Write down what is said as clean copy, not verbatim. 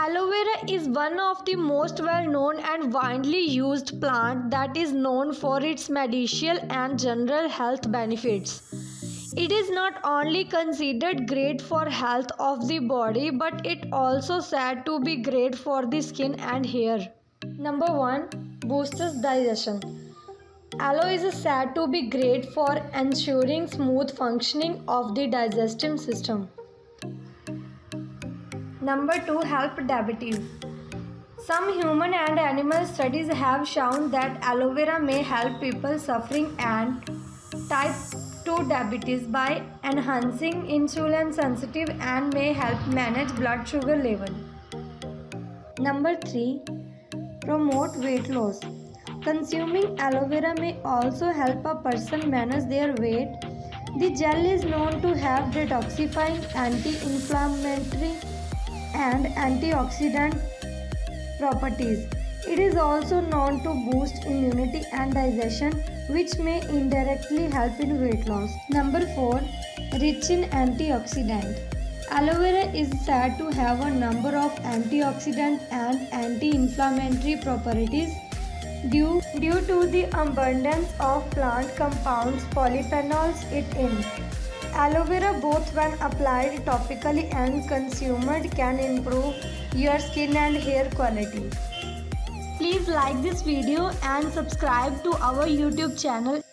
Aloe vera is one of the most well-known and widely used plant that is known for its medicinal and general health benefits. It is not only considered great for health of the body, but it also said to be great for the skin and hair. Number 1. Boosts digestion. Aloe is said to be great for ensuring smooth functioning of the digestive system. Number 2. Help diabetes. Some human and animal studies have shown that aloe vera may help people suffering and type 2 diabetes by enhancing insulin sensitive and may help manage blood sugar level. Number 3. Promote weight loss. Consuming aloe vera may also help a person manage their weight. The gel is known to have detoxifying, anti-inflammatory and antioxidant properties. It is also known to boost immunity and digestion, which may indirectly help in weight loss. Number 4. Rich in antioxidant. Aloe vera is said to have a number of antioxidant and anti-inflammatory properties due to the abundance of plant compounds polyphenols it in. Aloe vera, both when applied topically and consumed, can improve your skin and hair quality. Please like this video and subscribe to our YouTube channel.